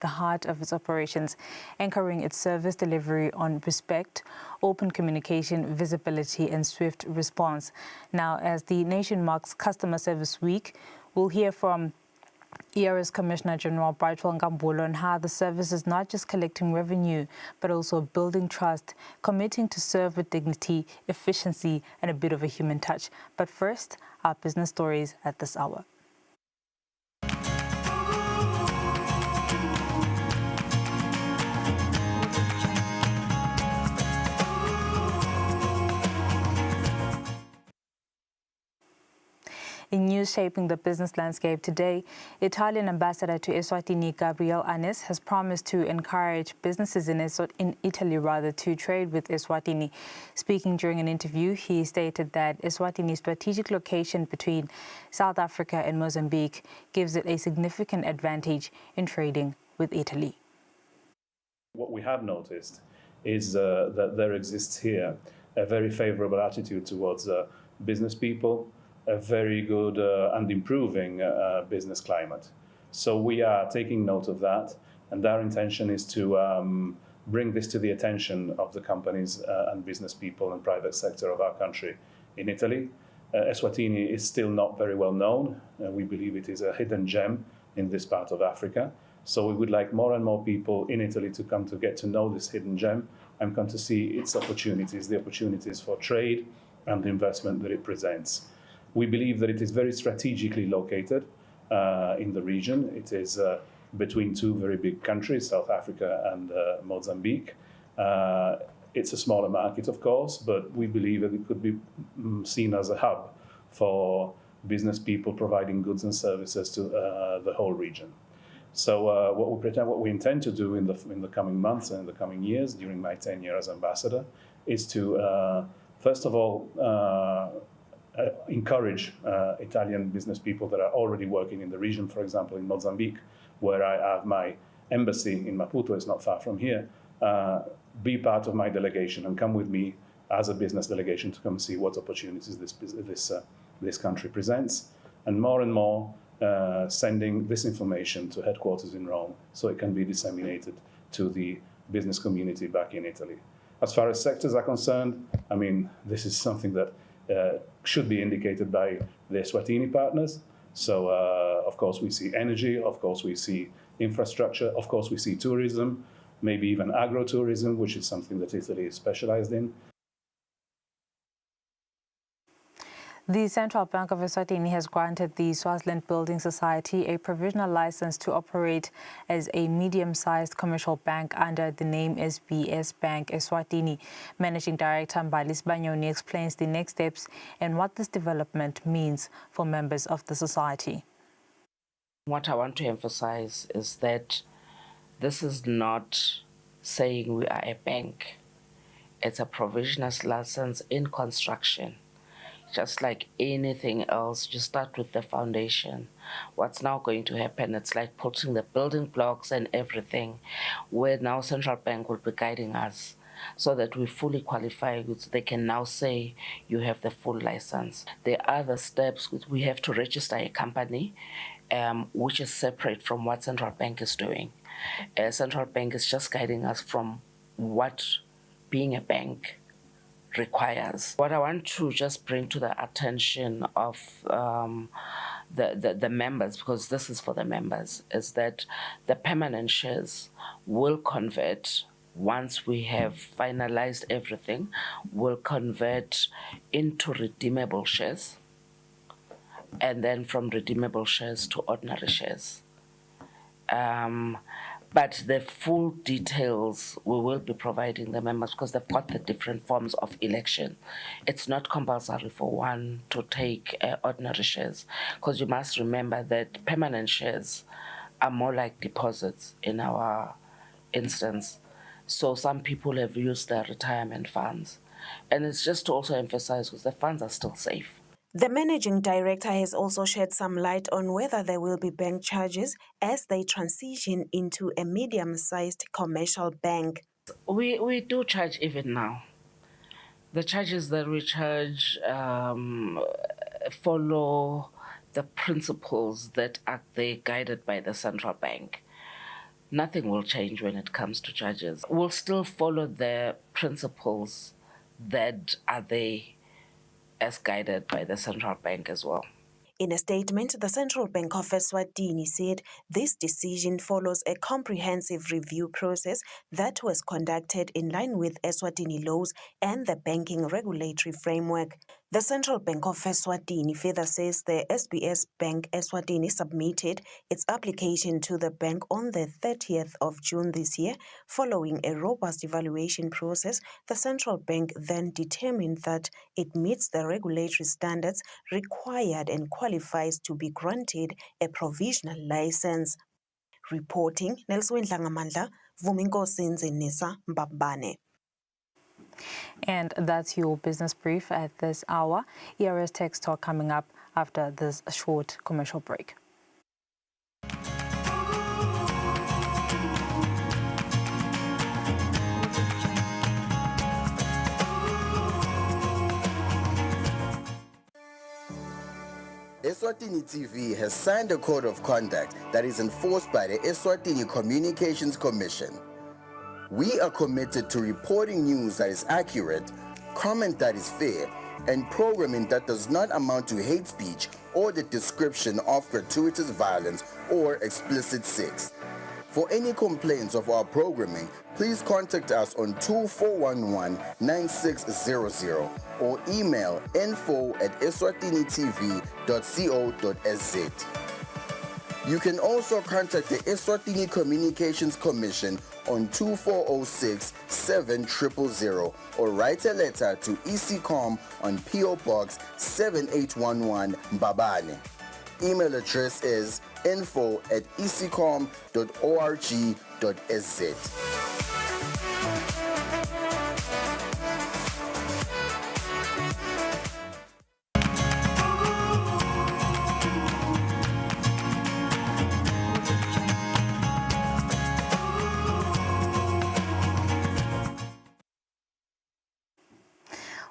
the heart of its operations, anchoring its service delivery on respect, open communication, visibility, and swift response. Now, as the nation marks Customer Service Week, we'll hear from ERS Commissioner General Brightwell Ngambulo on how the service is not just collecting revenue, but also building trust, committing to serve with dignity, efficiency, and a bit of a human touch. But first, our business stories at this hour. In news shaping the business landscape today, Italian ambassador to Eswatini, Gabriel Anis, has promised to encourage businesses in Italy to trade with Eswatini. Speaking during an interview, he stated that Eswatini's strategic location between South Africa and Mozambique gives it a significant advantage in trading with Italy. What we have noticed is that there exists here a very favorable attitude towards business people, a very good and improving business climate. So we are taking note of that, and our intention is to bring this to the attention of the companies and business people and private sector of our country in Italy. Eswatini is still not very well known. We believe it is a hidden gem in this part of Africa. So we would like more and more people in Italy to come to get to know this hidden gem and come to see its opportunities, the opportunities for trade and the investment that it presents. We believe that it is very strategically located in the region. It is between two very big countries, South Africa and Mozambique. It's a smaller market, of course, but we believe that it could be seen as a hub for business people providing goods and services to the whole region. So what we intend to do in the coming months and in the coming years during my tenure as ambassador is to, first of all, encourage Italian business people that are already working in the region, for example, in Mozambique, where I have my embassy in Maputo, it's not far from here, be part of my delegation and come with me as a business delegation to come see what opportunities this country presents, and more sending this information to headquarters in Rome so it can be disseminated to the business community back in Italy. As far as sectors are concerned, I mean, this is something that should be indicated by the Eswatini partners. So, of course, we see energy, of course, we see infrastructure, of course, we see tourism, maybe even agro-tourism, which is something that Italy is specialized in. The Central Bank of Eswatini has granted the Swaziland Building Society a provisional license to operate as a medium-sized commercial bank under the name SBS Bank Eswatini. Managing Director Mbali Sibanyoni explains the next steps and what this development means for members of the society. What I want to emphasize is that this is not saying we are a bank. It's a provisional license in construction. Just like anything else, you start with the foundation. What's now going to happen, it's like putting the building blocks and everything, where now Central Bank will be guiding us so that we fully qualify, so they can now say you have the full license. There are other steps. We have to register a company, which is separate from what Central Bank is doing. Central Bank is just guiding us from what being a bank requires. What I want to just bring to the attention of the members, because this is for the members, is that the permanent shares will convert once we have finalized everything, will convert into redeemable shares, and then from redeemable shares to ordinary shares. But the full details we will be providing the members because they've got the different forms of election. It's not compulsory for one to take ordinary shares, because you must remember that permanent shares are more like deposits in our instance. So some people have used their retirement funds. And it's just to also emphasize because the funds are still safe. The managing director has also shed some light on whether there will be bank charges as they transition into a medium-sized commercial bank. We do charge even now. The charges that we charge follow the principles that are guided by the central bank. nothing will change when it comes to charges. We'll still follow the principles that are there as guided by the central bank as well. In a statement, the Central Bank of Eswatini said this decision follows a comprehensive review process that was conducted in line with Eswatini laws and the banking regulatory framework. The Central Bank of Eswatini further says the SBS Bank Eswatini submitted its application to the bank on the 30th of June this year. Following a robust evaluation process, the central bank then determined that it meets the regulatory standards required and qualifies to be granted a provisional license. Reporting, Nelson Dlangamandla, Vuminkosi Nzinisa Mbabane. And that's your business brief at this hour. ERS Tech Talk coming up after this short commercial break. Eswatini TV has signed a code of conduct that is enforced by the Eswatini Communications Commission. We are committed to reporting news that is accurate, comment that is fair, and programming that does not amount to hate speech or the description of gratuitous violence or explicit sex. For any complaints of our programming, please contact us on 2411-9600 or email info@eswatinitv.co.za. You can also contact the Eswatini Communications Commission on 2406-7000 or write a letter to ECCOM on PO Box 7811 Mbabane. Email address is info@ecom.org.za.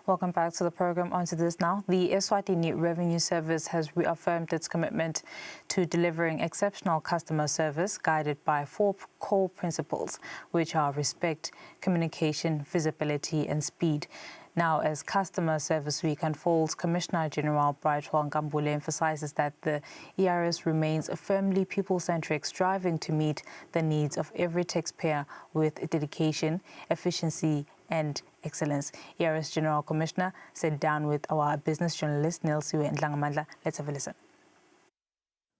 Welcome back to the program. On to this now. The Eswatini Revenue Service has reaffirmed its commitment to delivering exceptional customer service guided by 4 core principles, which are respect, communication, visibility and speed. Now, as Customer Service Week unfolds, Commissioner General Brightwell Nkambule emphasizes that the ERS remains firmly people-centric, striving to meet the needs of every taxpayer with dedication, efficiency and excellence. ERS General Commissioner sat down with our business journalist, Nelsiwe Ndlangamandla. Let's have a listen.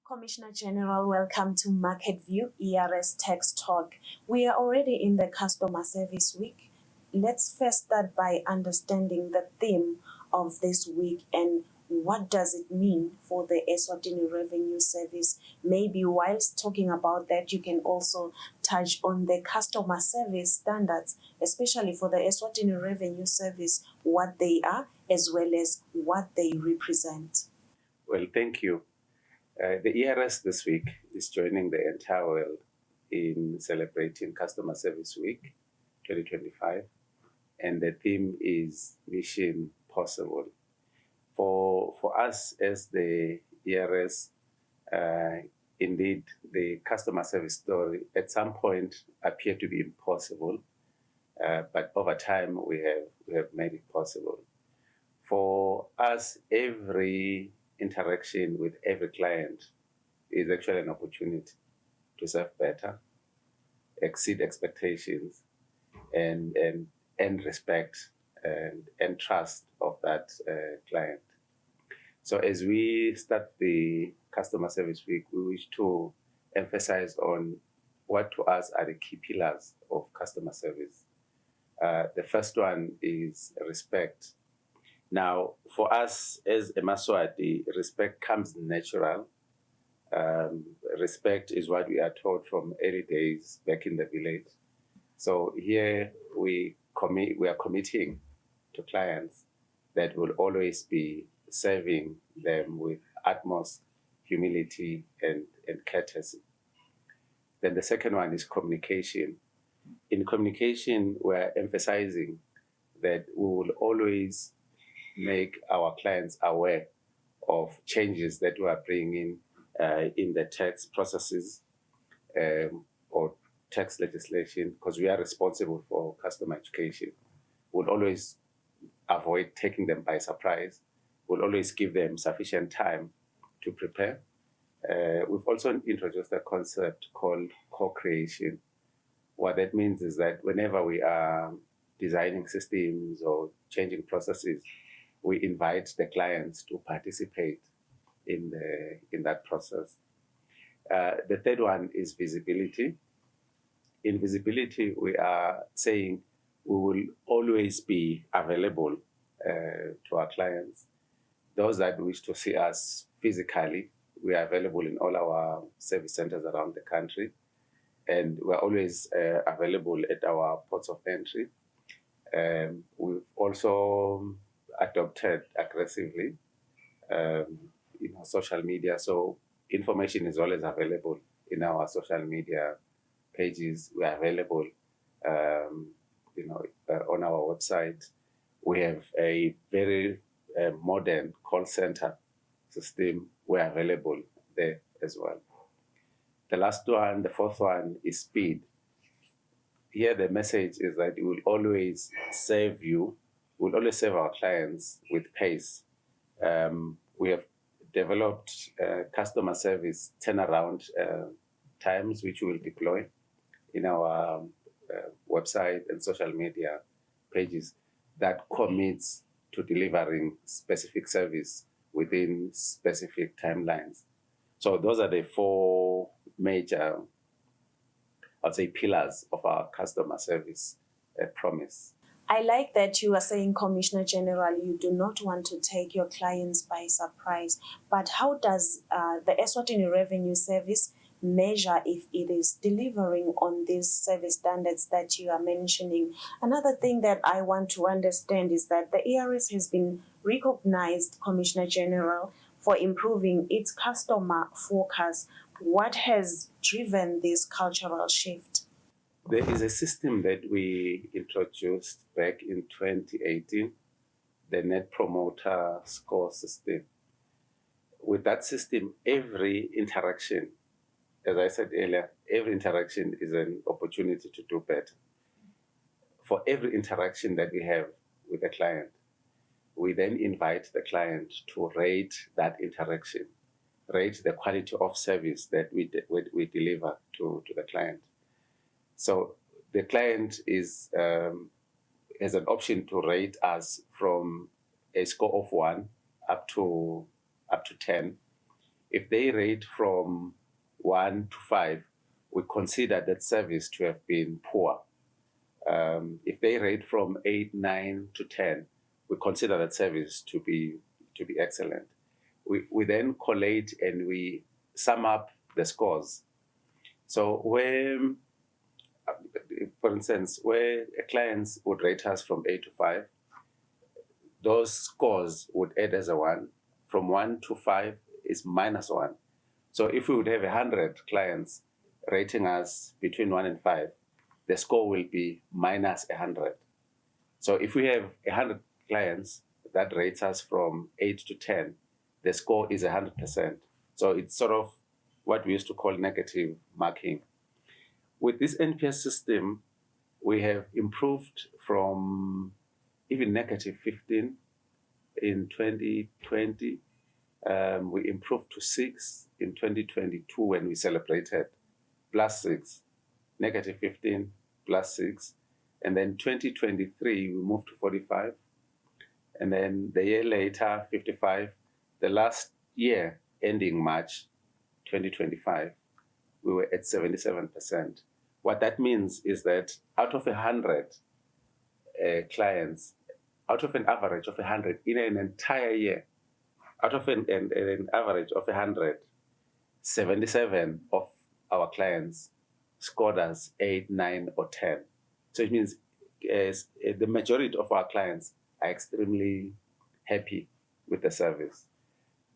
Commissioner General, welcome to Market View ERS Tech Talk. We are already in the Customer Service Week. Let's first start by understanding the theme of this week and what does it mean for the Eswatini Revenue Service. Maybe whilst talking about that, you can also touch on the customer service standards, especially for the Eswatini Revenue Service, what they are as well as what they represent. Well, thank you. The ERS this week is joining the entire world in celebrating Customer Service Week 2025, and the theme is Mission Possible. For us as the ERS, indeed, the customer service story at some point appeared to be impossible, but over time we have made it possible. For us, every interaction with every client is actually an opportunity to serve better, exceed expectations, and respect and trust of that client. So as we start the Customer Service Week, we wish to emphasize on what to us are the key pillars of customer service. The first one is respect. Now, for us as a Maswati, respect comes natural. Respect is what we are taught from early days back in the village. So here we are committing to clients that will always be serving them with utmost humility and courtesy. Then the second one is communication. In communication, we're emphasizing that we will always make our clients aware of changes that we are bringing in the tax processes or tax legislation, because we are responsible for customer education, we'll always avoid taking them by surprise. We'll always give them sufficient time to prepare. We've also introduced a concept called co-creation. What that means is that whenever we are designing systems or changing processes, we invite the clients to participate in that process. The third one is visibility. In visibility, we are saying we will always be available to our clients. Those that wish to see us physically, we are available in all our service centers around the country, and we're always available at our ports of entry. We've also adopted aggressively social media, so information is always available in our social media pages. We are available on our website. We have a very modern call center system. We're available there as well. The last one, the fourth one, is speed. Here the message is that we will always serve you, we'll always serve our clients with pace. We have developed customer service turnaround times, which we will deploy in our website and social media pages, that commits to delivering specific service within specific timelines. So those are the four major, I'd say, pillars of our customer service promise. I like that you are saying, Commissioner General, you do not want to take your clients by surprise. But how does the Eswatini Revenue Service measure if it is delivering on these service standards that you are mentioning? Another thing that I want to understand is that the ERS has been recognized, Commissioner General, for improving its customer focus. What has driven this cultural shift? There is a system that we introduced back in 2018, the Net Promoter Score system. With that system, every interaction, as I said earlier, every interaction is an opportunity to do better. For every interaction that we have with a client, we then invite the client to rate that interaction, rate the quality of service that we deliver to the client. So the client has an option to rate us from a score of 1 up to 10. If they rate from 1 to 5, we consider that service to have been poor. If they rate from 8, 9 to 10, we consider that service to be excellent. We then collate and we sum up the scores. So where, for instance, where clients would rate us from 8 to 5, those scores would add as a 1. From 1 to 5 is -1. So if we would have 100 clients rating us between 1 and 5, the score will be -100. So if we have 100 clients that rates us from 8 to 10, the score is 100%. So it's sort of what we used to call negative marking. With this NPS system, we have improved from even -15 in 2020. We improved to 6 in 2022 when we celebrated, +6, -15, +6. And then 2023, we moved to 45. And then the year later, 55. The last year, ending March 2025, we were at 77%. What that means is that out of 100 clients, out of an average of 100 in an entire year, out of an average of 100, 77 of our clients scored us 8, 9, or 10. So it means the majority of our clients are extremely happy with the service.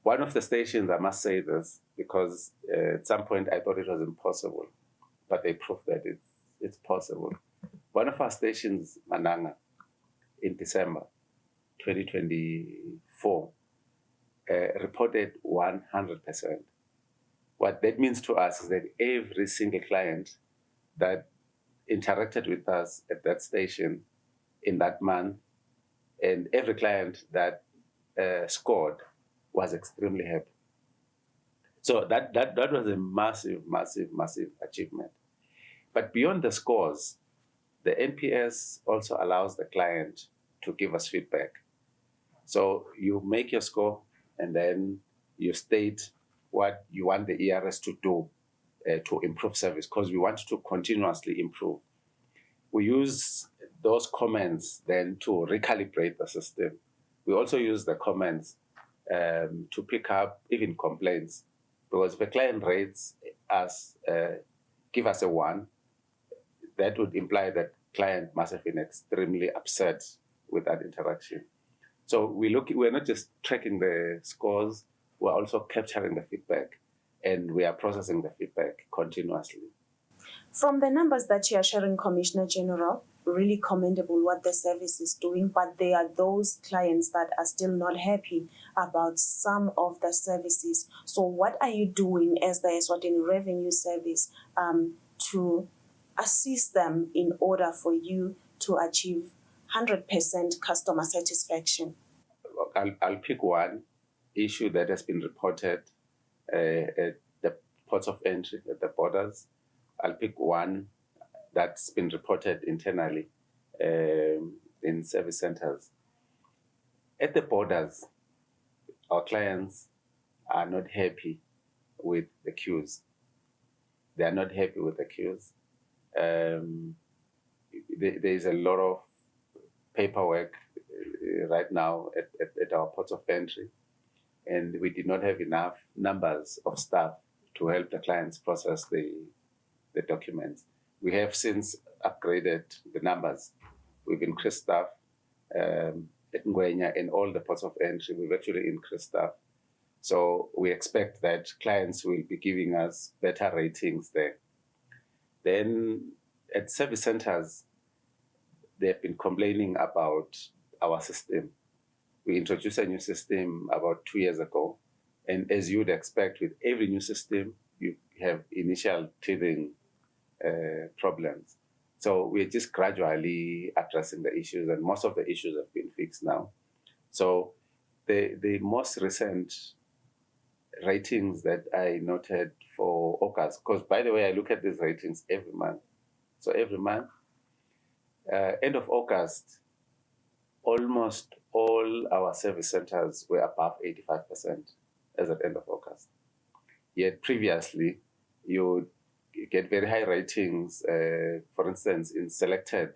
One of the stations, I must say this, because at some point I thought it was impossible, but they proved that it's possible. One of our stations, Mananga, in December 2024, reported 100%. What that means to us is that every single client that interacted with us at that station in that month, and every client that scored was extremely happy. So that was a massive, massive, massive achievement. But beyond the scores, the NPS also allows the client to give us feedback. So you make your score, and then you state what you want the ERS to do to improve service, because we want to continuously improve. We use those comments then to recalibrate the system. We also use the comments to pick up even complaints, because if a client rates us, give us a 1, that would imply that client must have been extremely upset with that interaction. So we're not just tracking the scores, we're also capturing the feedback, and we are processing the feedback continuously. From the numbers that you are sharing, Commissioner General, really commendable what the service is doing, but there are those clients that are still not happy about some of the services. So what are you doing as the Eswatini Revenue Service to assist them in order for you to achieve 100% customer satisfaction? I'll pick one issue that has been reported at the ports of entry, at the borders. I'll pick one that's been reported internally in service centers. At the borders, our clients are not happy with the queues. They are not happy with the queues. There is a lot of paperwork right now at our ports of entry, and we did not have enough numbers of staff to help the clients process the documents. We have since upgraded the numbers. We've increased staff at Ngwenya and all the ports of entry. We've actually increased staff. So we expect that clients will be giving us better ratings there. Then at service centers, they've been complaining about our system. We introduced a new system about 2 years ago. And as you would expect with every new system, you have initial teething problems. So we're just gradually addressing the issues, and most of the issues have been fixed now. So the most recent ratings that I noted for August, because by the way, I look at these ratings every month. So every month, end of August, almost all our service centers were above 85% as at end of August. Yet previously, you get very high ratings, for instance, in selected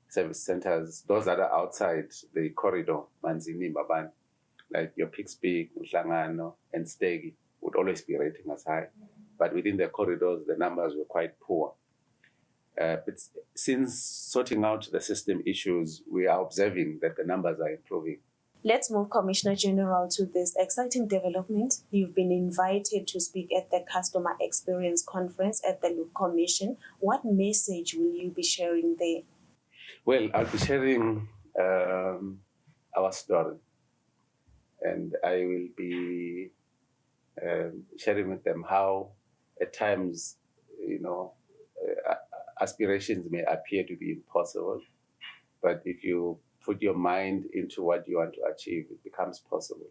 service centers, those that are outside the corridor, Manzini, Mbabane, like your Pixpeak, Mhlangano, and Stegi would always be rating as high. But within the corridors, the numbers were quite poor. But since sorting out the system issues, we are observing that the numbers are improving. Let's move, Commissioner General, to this exciting development. You've been invited to speak at the Customer Experience Conference at the Loop Commission. What message will you be sharing there? Well, I'll be sharing our story, and I will be sharing with them how at times, aspirations may appear to be impossible, but if you put your mind into what you want to achieve, it becomes possible.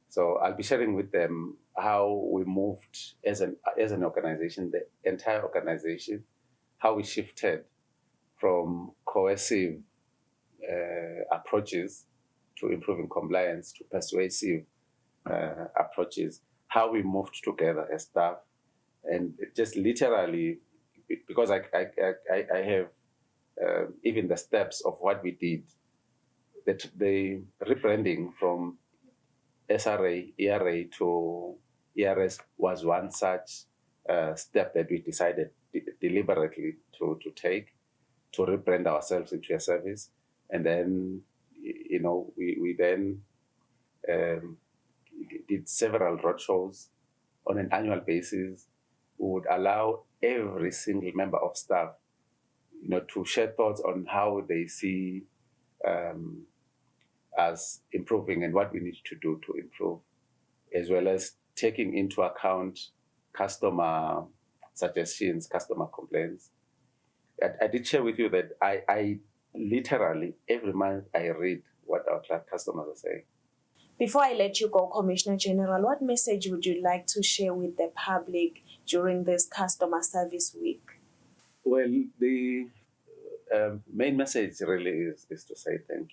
So I'll be sharing with them how we moved as an organization, the entire organization, how we shifted from coercive approaches to improving compliance to persuasive approaches, how we moved together as staff, and just literally, because I have even the steps of what we did. The rebranding from SRA, ERA to ERS was one such step that we decided deliberately to take, to rebrand ourselves into a service. And then, we then did several roadshows on an annual basis. We would allow every single member of staff to share thoughts on how they see us improving and what we need to do to improve, as well as taking into account customer suggestions, customer complaints. I did share with you that I literally, every month, I read what our customers are saying. Before I let you go, Commissioner General, what message would you like to share with the public during this Customer Service Week? Well, the main message really is to say thank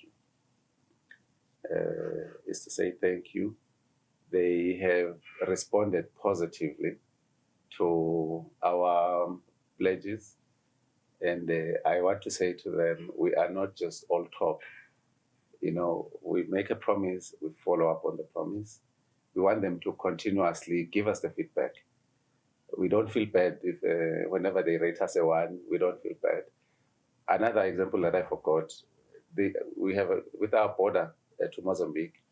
you. They have responded positively to our pledges. And I want to say to them, we are not just all talk. You know, we make a promise, we follow up on the promise. We want them to continuously give us the feedback. We don't feel bad if whenever they rate us a 1, we don't feel bad. Another example that I forgot, we have with our border to Mozambique,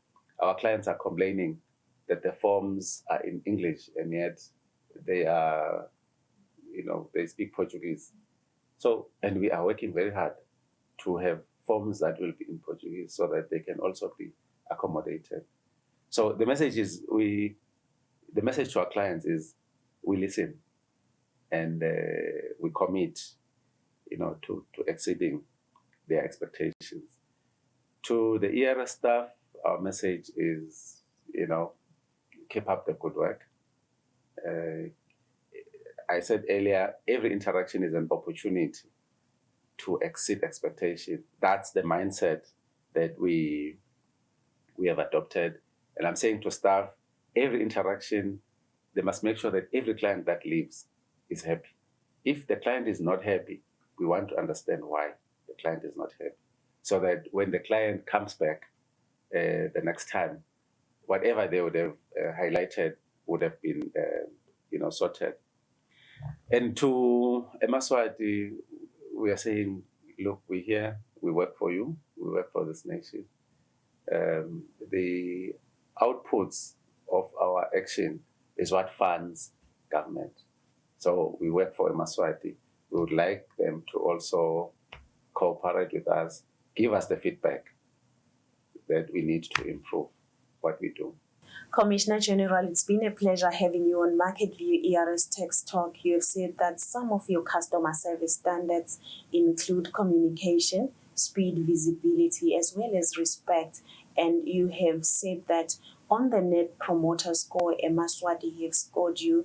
our clients are complaining that the forms are in English and yet they are, they speak Portuguese. So, and we are working very hard to have forms that will be in Portuguese so that they can also be accommodated. So the message to our clients is we listen and we commit, to exceeding their expectations. To the ERS staff, our message is, keep up the good work. I said earlier, every interaction is an opportunity to exceed expectation. That's the mindset that we have adopted. And I'm saying to staff, every interaction, they must make sure that every client that leaves is happy. If the client is not happy, we want to understand why the client is not happy, so that when the client comes back the next time, whatever they would have highlighted would have been, sorted. And to Eswatini, we are saying, look, we're here, we work for you, we work for this nation. The outputs of our action is what funds government. So we work for Eswatini. We would like them to also cooperate with us, give us the feedback that we need to improve what we do. Commissioner General, it's been a pleasure having you on Market View ERS Text Talk. You have said that some of your customer service standards include communication, speed, visibility, as well as respect. And you have said that on the Net Promoter Score, Eswatini have scored you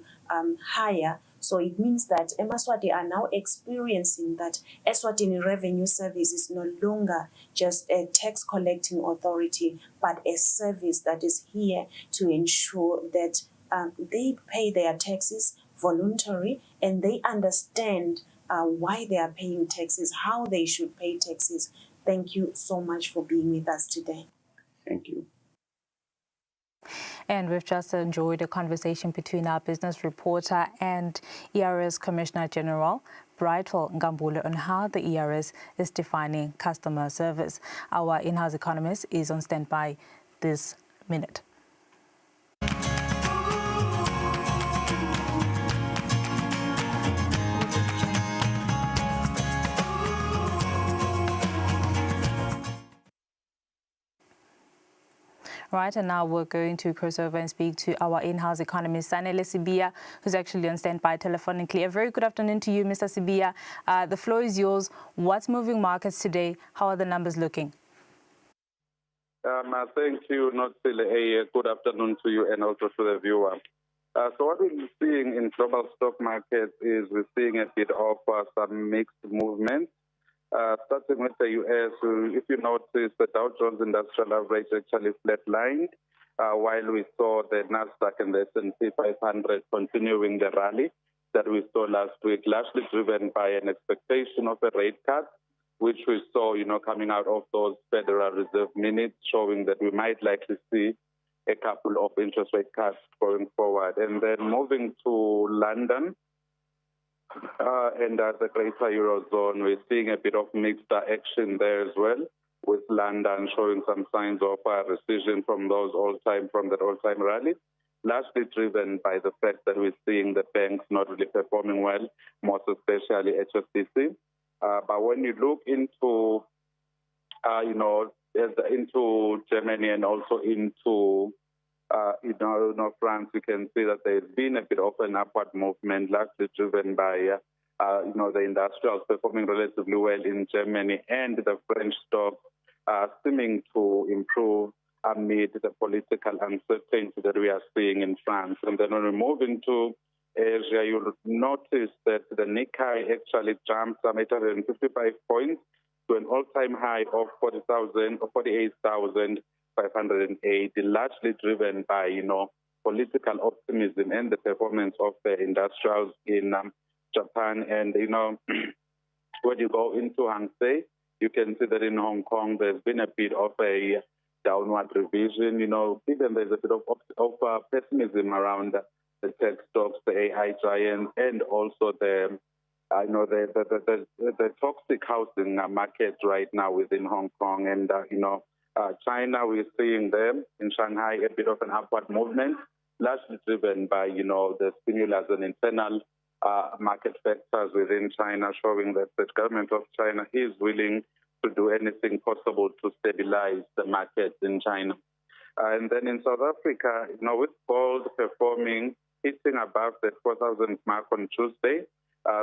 higher. So it means that Eswatini are now experiencing that Eswatini Revenue Service is no longer just a tax collecting authority, but a service that is here to ensure that they pay their taxes voluntarily and they understand why they are paying taxes, how they should pay taxes. Thank you so much for being with us today. Thank you. And we've just enjoyed a conversation between our business reporter and ERS Commissioner General, Brightful Ngambule, on how the ERS is defining customer service. Our in-house economist is on standby this minute. Right, and now we're going to cross over and speak to our in-house economist, Sanele Sibia, who's actually on standby telephonically. A very good afternoon to you, Mr. Sibia. The floor is yours. What's moving markets today? How are the numbers looking? Thank you, Notsile. A good afternoon to you and also to the viewer. So what we're seeing in global stock markets is we're seeing a bit of some mixed movements. Starting with the U.S., if you notice, the Dow Jones Industrial Average actually flatlined, while we saw the Nasdaq and the S&P 500 continuing the rally that we saw last week, largely driven by an expectation of a rate cut, which we saw, coming out of those Federal Reserve minutes, showing that we might likely see a couple of interest rate cuts going forward. And then moving to London, and the greater Eurozone, we're seeing a bit of mixed action there as well, with London showing some signs of recession from that all-time rally, largely driven by the fact that we're seeing the banks not really performing well, most especially HSBC. But when you look into, into Germany and also into France, you can see that there's been a bit of an upward movement, largely driven by, the industrials performing relatively well in Germany and the French stocks seeming to improve amid the political uncertainty that we are seeing in France. And then when we move into Asia, you'll notice that the Nikkei actually jumped some 855 points to an all-time high of 48,508, largely driven by, political optimism and the performance of the industrials in Japan. And, when you go into Hang Seng, you can see that in Hong Kong, there's been a bit of a downward revision, even there's a bit of pessimism around the tech stocks, the AI giants, and also the toxic housing market right now within Hong Kong. And, China, we're seeing them in Shanghai, a bit of an upward movement, largely driven by, the stimulus and internal market factors within China, showing that the government of China is willing to do anything possible to stabilize the markets in China. And then in South Africa, with gold performing, hitting above the 4,000 mark on Tuesday.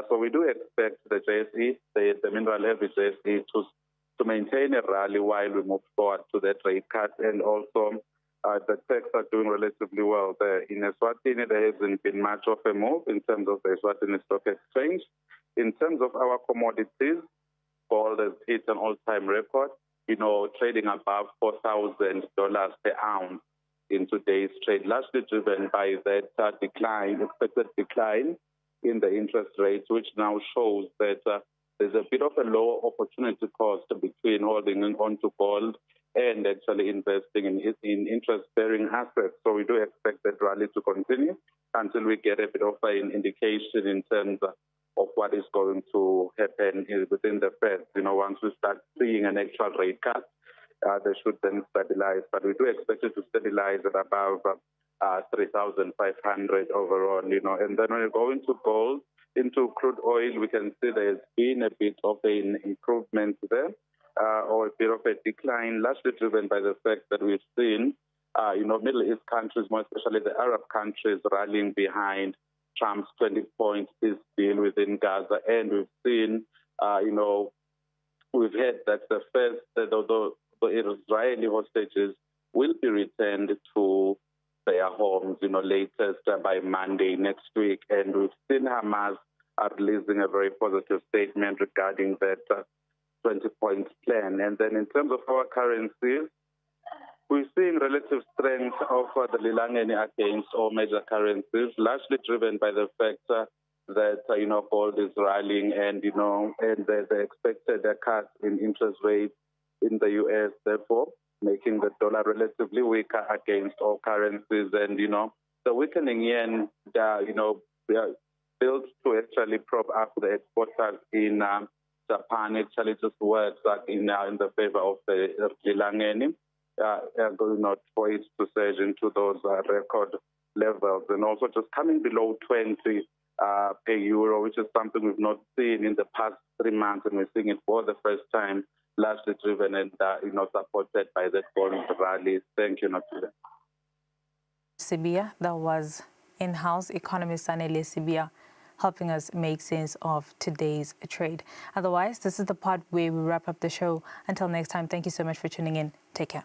So we do expect the JSE, the mineral heavy JSE, to maintain a rally while we move forward to that rate cut. And also, the techs are doing relatively well there. In Eswatini, there hasn't been much of a move in terms of the Eswatini Stock Exchange. In terms of our commodities, gold has hit an all-time record, trading above $4,000 per ounce in today's trade, largely driven by that expected decline in the interest rates, which now shows that there's a bit of a low opportunity cost between holding on to gold and actually investing in interest-bearing assets. So we do expect that rally to continue until we get a bit of an indication in terms of what is going to happen within the Fed. Once we start seeing an actual rate cut, they should then stabilize. But we do expect it to stabilize at above 3,500 overall, And then when you go into gold, into crude oil, we can see there's been a bit of an improvement there, or a bit of a decline, largely driven by the fact that we've seen, Middle East countries, more especially the Arab countries, rallying behind Trump's 20-point peace deal within Gaza. And we've seen, we've heard that the Israeli hostages will be returned to their homes, latest by Monday next week. And we've seen Hamas are releasing a very positive statement regarding that 20-point plan. And then in terms of our currencies, we're seeing relative strength of the Lilangeni against all major currencies, largely driven by the fact that, gold is rallying and, and the expected cut in interest rates in the U.S., therefore, making the dollar relatively weaker against all currencies. And, the weakening yen, built to actually prop up the exporters in Japan, actually just works in the favor of the Lilangeni, going out for it to surge into those record levels. And also just coming below 20 per euro, which is something we've not seen in the past 3 months, and we're seeing it for the first time, largely driven and supported by that gold rally. Thank you, Natila. Sibia, that was in-house economist Sanele Sibia, helping us make sense of today's trade. Otherwise, this is the part where we wrap up the show. Until next time, thank you so much for tuning in. Take care.